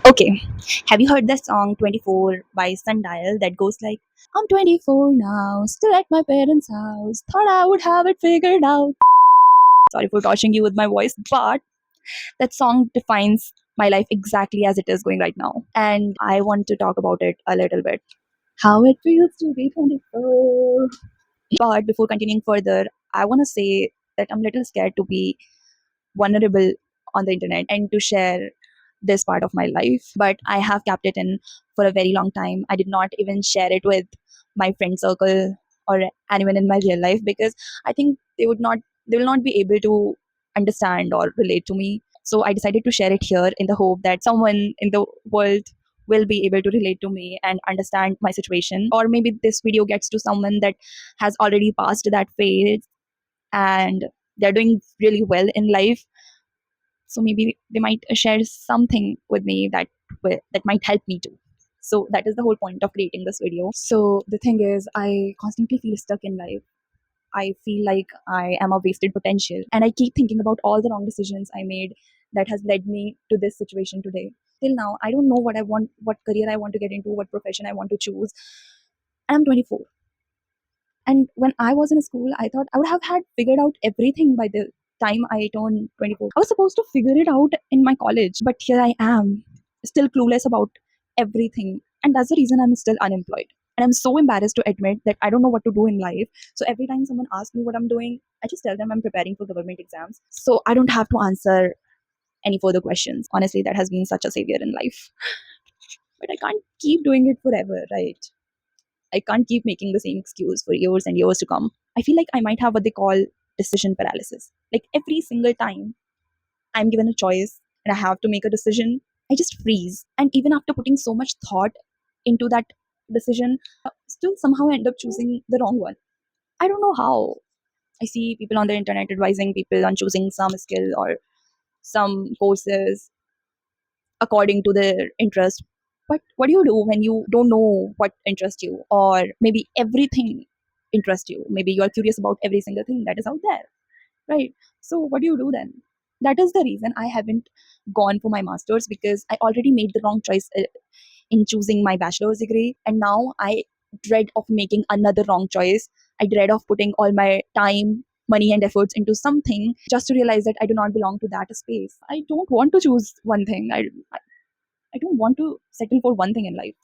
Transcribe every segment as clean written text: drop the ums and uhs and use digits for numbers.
Okay, have you heard the song 24 by Sundial that goes like, I'm 24 now, still at my parents' house, thought I would have it figured out. Sorry for torturing you with my voice, but that song defines my life exactly as it is going right now. And I want to talk about it a little bit. How it feels to be 24. But before continuing further, I want to say that I'm a little scared to be vulnerable on the internet and to share this part of my life. But I have kept it in for a very long time. I did not even share it with my friend circle or anyone in my real life because I think they will not be able to understand or relate to me. So I decided to share it here in the hope that someone in the world will be able to relate to me and understand my situation, or maybe this video gets to someone that has already passed that phase and they're doing really well in life, so maybe they might share something with me that might help me too. So that is the whole point of creating this video. So the thing is, I constantly feel stuck in life. I feel like I am a wasted potential, and I keep thinking about all the wrong decisions I made that has led me to this situation today. Till now I don't know what I want, what career I want to get into, what profession I want to choose. I'm 24, and when I was in school, I thought I would have had figured out everything by the time I turned 24. I was supposed to figure it out in my college, but here I am, still clueless about everything. And that's the reason I'm still unemployed. And I'm so embarrassed to admit that I don't know what to do in life. So every time someone asks me what I'm doing, I just tell them I'm preparing for government exams. So I don't have to answer any further questions. Honestly, that has been such a savior in life. But I can't keep doing it forever, right? I can't keep making the same excuse for years and years to come. I feel like I might have what they call decision paralysis. Like every single time I'm given a choice and I have to make a decision, I just freeze. And even after putting so much thought into that decision, still somehow end up choosing the wrong one. I don't know how. I see people on the internet advising people on choosing some skill or some courses according to their interest. But what do you do when you don't know what interests you, or maybe everything interests you? Maybe you are curious about every single thing that is out there, right? So what do you do then? That is the reason I haven't gone for my masters, because I already made the wrong choice in choosing my bachelor's degree, and now I dread of making another wrong choice. I dread of putting all my time, money and efforts into something just to realize that I do not belong to that space. I don't want to choose one thing. I don't want to settle for one thing in life.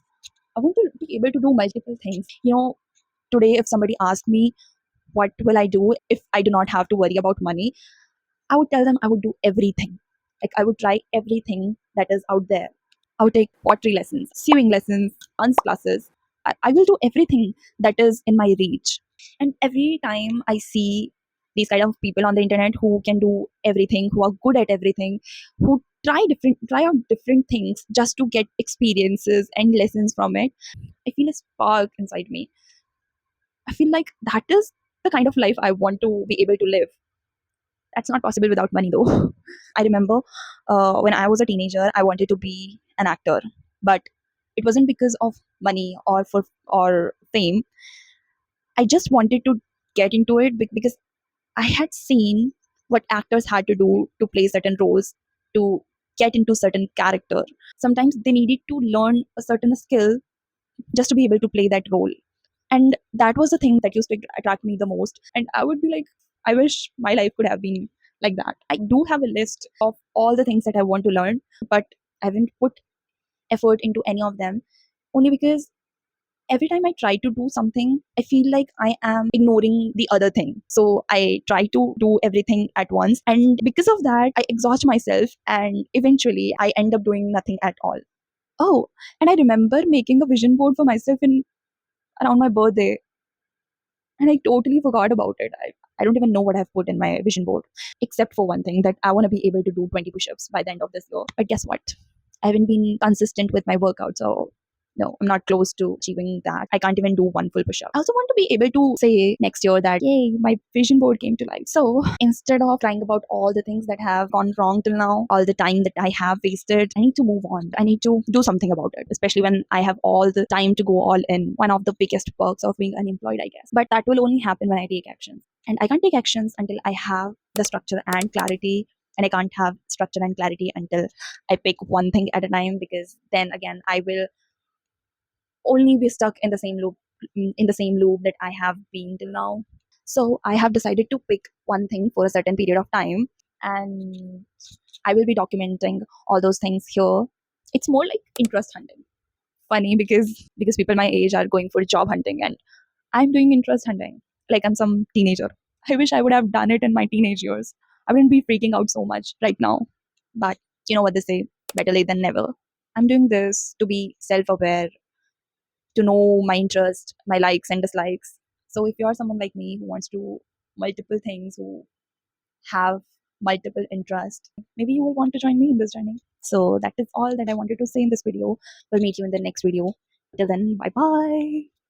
I want to be able to do multiple things. Today, if somebody asked me, what will I do if I do not have to worry about money? I would tell them I would do everything. Like, I would try everything that is out there. I would take pottery lessons, sewing lessons, dance classes. I will do everything that is in my reach. And every time I see these kind of people on the internet who can do everything, who are good at everything, who try out different things just to get experiences and lessons from it, I feel a spark inside me. I feel like that is the kind of life I want to be able to live. That's not possible without money, though. I remember when I was a teenager, I wanted to be an actor, but it wasn't because of money or fame. I just wanted to get into it because I had seen what actors had to do to play certain roles, to get into certain character. Sometimes they needed to learn a certain skill just to be able to play that role. And that was the thing that used to attract me the most. And I would be like, I wish my life could have been like that. I do have a list of all the things that I want to learn, but I haven't put effort into any of them, only because every time I try to do something, I feel like I am ignoring the other thing. So I try to do everything at once. And because of that, I exhaust myself and eventually I end up doing nothing at all. Oh, and I remember making a vision board for myself in around my birthday, and I totally forgot about it. I don't even know what I've put in my vision board, except for one thing, that I want to be able to do 20 push ups by the end of this year. But guess what? I haven't been consistent with my workout, so no, I'm not close to achieving that. I can't even do one full push up. I also want to be able to say next year that, yay, my vision board came to life. So instead of crying about all the things that have gone wrong till now, all the time that I have wasted, I need to move on. I need to do something about it, especially when I have all the time to go all in. One of the biggest perks of being unemployed, I guess. But that will only happen when I take actions. And I can't take actions until I have the structure and clarity and I can't have structure and clarity until I pick one thing at a time, because then again I will only be stuck in the same loop, in the same loop that I have been till now. So I have decided to pick one thing for a certain period of time, and I will be documenting all those things here. It's more like interest hunting. Funny because people my age are going for job hunting, and I'm doing interest hunting like I'm some teenager. I wish I would have done it in my teenage years. I wouldn't be freaking out so much right now. But you know what they say, better late than never. I'm doing this to be self aware, to know my interest, my likes and dislikes. So if you're someone like me who wants to do multiple things, who have multiple interests, maybe you will want to join me in this journey. So that is all that I wanted to say in this video. We'll meet you in the next video. Till then, bye bye.